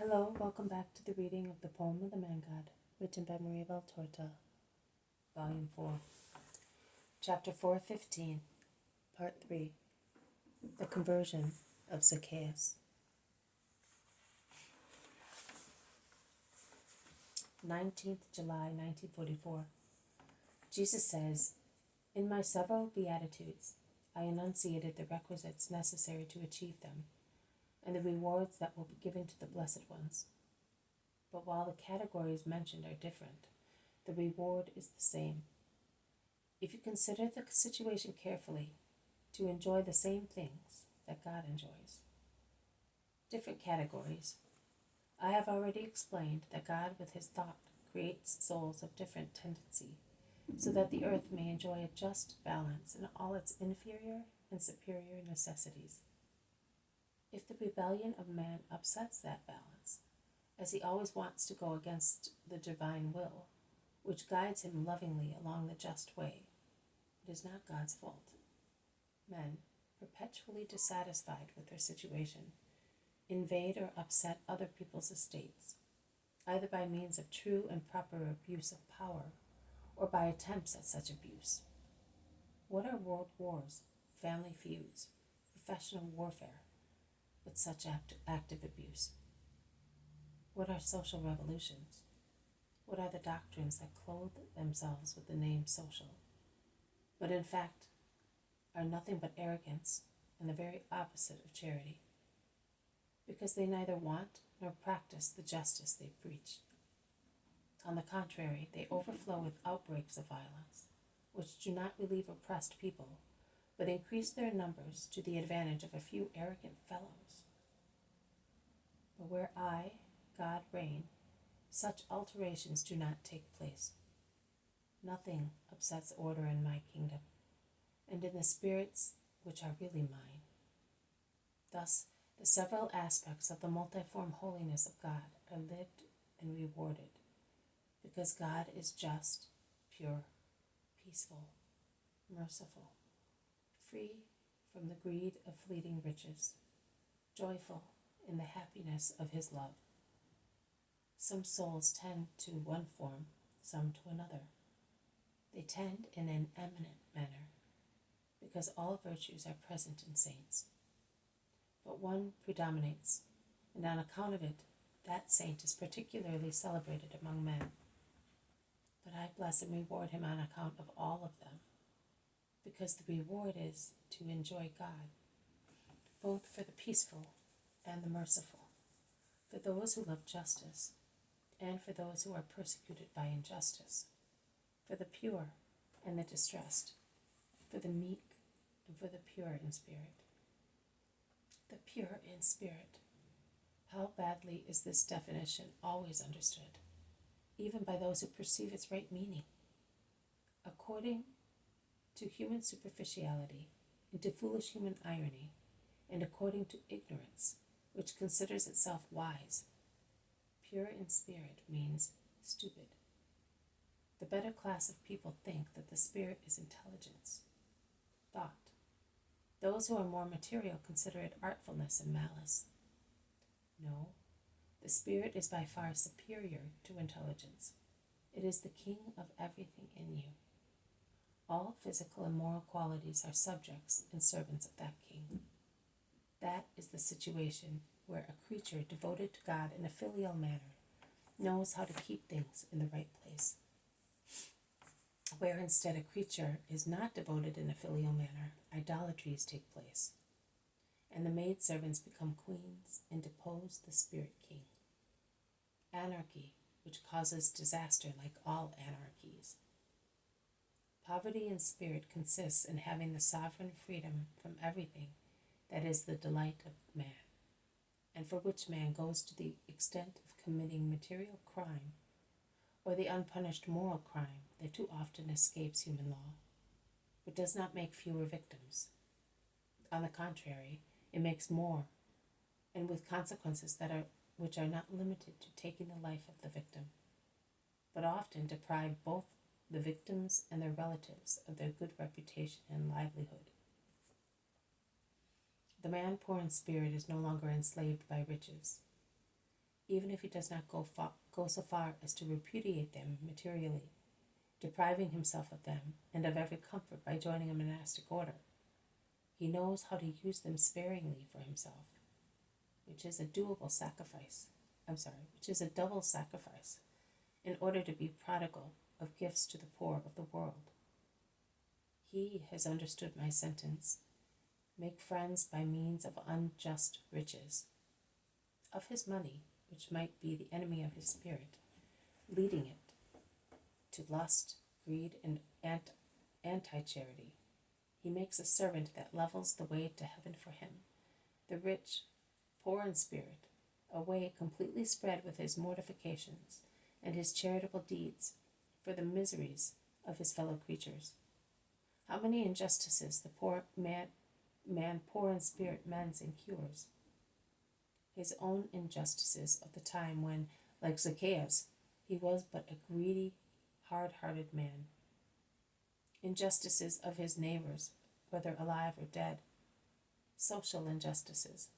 Hello, welcome back to the reading of the poem of the Man God, written by Maria Valtorta, Volume 4, Chapter 4:15, Part 3, The Conversion of Zacchaeus. 19th July 1944. Jesus says, "In my several Beatitudes, I enunciated the requisites necessary to achieve them, and the rewards that will be given to the blessed ones. But while the categories mentioned are different, the reward is the same. If you consider the situation carefully, to enjoy the same things that God enjoys. Different categories. I have already explained that God with his thought creates souls of different tendency, so that the earth may enjoy a just balance in all its inferior and superior necessities. If the rebellion of man upsets that balance, as he always wants to go against the divine will, which guides him lovingly along the just way, it is not God's fault. Men, perpetually dissatisfied with their situation, invade or upset other people's estates, either by means of true and proper abuse of power, or by attempts at such abuse. What are world wars, family feuds, professional warfare, but such active abuse? What are social revolutions? What are the doctrines that clothe themselves with the name social, but in fact are nothing but arrogance and the very opposite of charity, because they neither want nor practice the justice they preach. On the contrary, they overflow with outbreaks of violence, which do not relieve oppressed people, but increase their numbers to the advantage of a few arrogant fellows. But where I, God, reign, such alterations do not take place. Nothing upsets order in my kingdom, and in the spirits which are really mine. Thus, the several aspects of the multiform holiness of God are lived and rewarded, because God is just, pure, peaceful, merciful, free from the greed of fleeting riches, joyful in the happiness of his love. Some souls tend to one form, some to another. They tend in an eminent manner, because all virtues are present in saints. But one predominates, and on account of it, that saint is particularly celebrated among men. But I bless and reward him on account of all of them, because the reward is to enjoy God, both for the peaceful and the merciful, for those who love justice, and for those who are persecuted by injustice, for the pure and the distressed, for the meek and for the pure in spirit. The pure in spirit. How badly is this definition always understood, even by those who perceive its right meaning? According to human superficiality, into foolish human irony, and according to ignorance, which considers itself wise, pure in spirit means stupid. The better class of people think that the spirit is intelligence, thought. Those who are more material consider it artfulness and malice. No, the spirit is by far superior to intelligence. It is the king of everything in you. All physical and moral qualities are subjects and servants of that king. That is the situation where a creature devoted to God in a filial manner knows how to keep things in the right place. Where instead a creature is not devoted in a filial manner, idolatries take place, and the maidservants become queens and depose the spirit king. Anarchy, which causes disaster like all anarchies. Poverty in spirit consists in having the sovereign freedom from everything that is the delight of man, and for which man goes to the extent of committing material crime, or the unpunished moral crime that too often escapes human law, but does not make fewer victims. On the contrary, it makes more, and with consequences which are not limited to taking the life of the victim, but often deprive both the victims and their relatives of their good reputation and livelihood. The man poor in spirit is no longer enslaved by riches. even if he does not go so far as to repudiate them materially, depriving himself of them and of every comfort by joining a monastic order. He knows how to use them sparingly for himself, which is a double sacrifice, in order to be prodigal of gifts to the poor of the world. He has understood my sentence: make friends by means of unjust riches, of his money, which might be the enemy of his spirit, leading it to lust, greed, and anti-charity. He makes a servant that levels the way to heaven for him, the rich, poor in spirit, a way completely spread with his mortifications and his charitable deeds for the miseries of his fellow creatures. How many injustices the poor man poor in spirit mends and cures. His own injustices of the time when, like Zacchaeus, he was but a greedy, hard-hearted man. Injustices of his neighbors, whether alive or dead. Social injustices.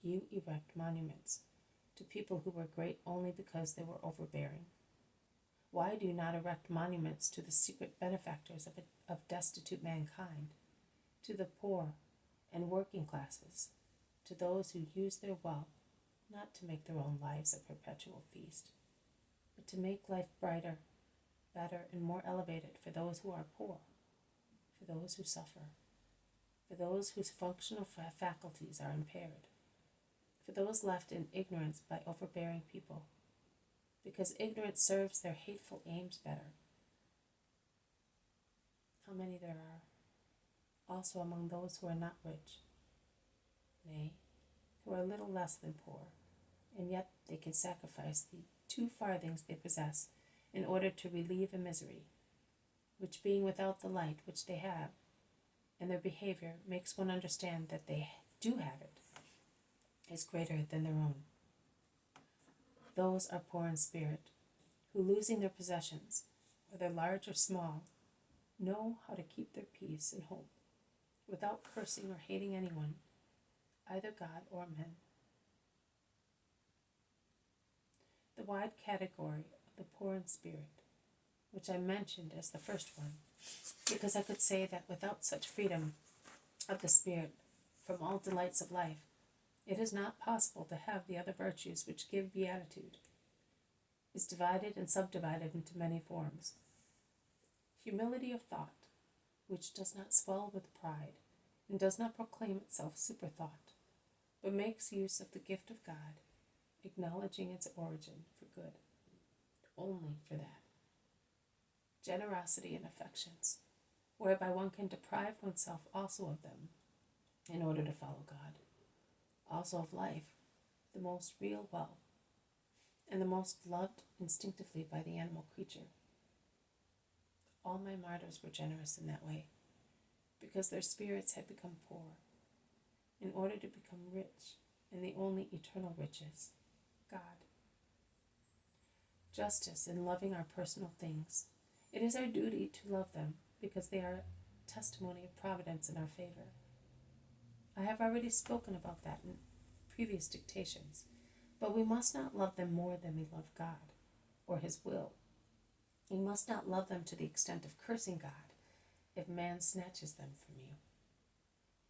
You erect monuments to people who were great only because they were overbearing. Why do you not erect monuments to the secret benefactors of destitute mankind, to the poor and working classes, to those who use their wealth not to make their own lives a perpetual feast, but to make life brighter, better, and more elevated for those who are poor, for those who suffer, for those whose functional faculties are impaired, for those left in ignorance by overbearing people, because ignorance serves their hateful aims better. How many there are, also among those who are not rich, nay, who are little less than poor, and yet they can sacrifice the 2 farthings they possess in order to relieve a misery, which being without the light which they have, and their behavior makes one understand that they do have it, is greater than their own. Those are poor in spirit, who, losing their possessions, whether large or small, know how to keep their peace and hope, without cursing or hating anyone, either God or men. The wide category of the poor in spirit, which I mentioned as the first one, because I could say that without such freedom of the spirit from all delights of life, it is not possible to have the other virtues which give beatitude, is divided and subdivided into many forms. Humility of thought, which does not swell with pride, and does not proclaim itself superthought, but makes use of the gift of God, acknowledging its origin for good, only for that. Generosity and affections, whereby one can deprive oneself also of them in order to follow God, also of life, the most real wealth, and the most loved instinctively by the animal creature. All my martyrs were generous in that way, because their spirits had become poor, in order to become rich in the only eternal riches, God. Justice in loving our personal things. It is our duty to love them, because they are a testimony of providence in our favor. I have already spoken about that in previous dictations, but we must not love them more than we love God, or His will. We must not love them to the extent of cursing God if man snatches them from you.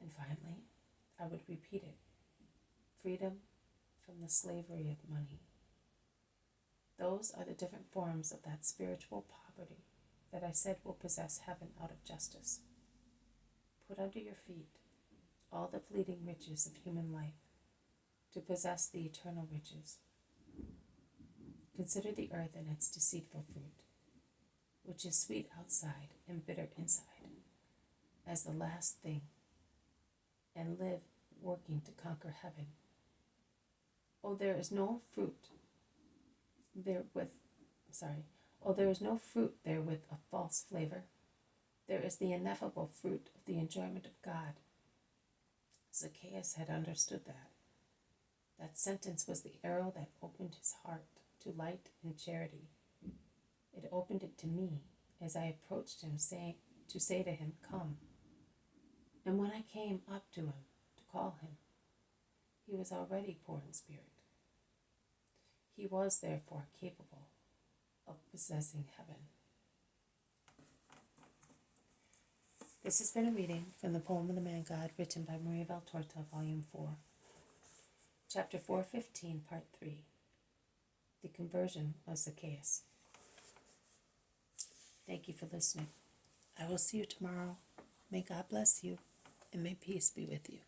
And finally, I would repeat it: freedom from the slavery of money. Those are the different forms of that spiritual poverty that I said will possess heaven out of justice. Put under your feet all the fleeting riches of human life, to possess the eternal riches. Consider the earth and its deceitful fruit, which is sweet outside and bitter inside, as the last thing, and live working to conquer heaven. Oh, there is no fruit therewith a false flavor. There is the ineffable fruit of the enjoyment of God. Zacchaeus had understood that. That sentence was the arrow that opened his heart to light and charity. It opened it to me as I approached him, to say to him, "Come." And when I came up to him to call him, He was already poor in spirit. He was therefore capable of possessing heaven. This has been a reading from the poem of the Man God, written by Maria Valtorta, Volume 4, Chapter 415, Part 3, The Conversion of Zacchaeus. Thank you for listening. I will see you tomorrow. May God bless you, and may peace be with you.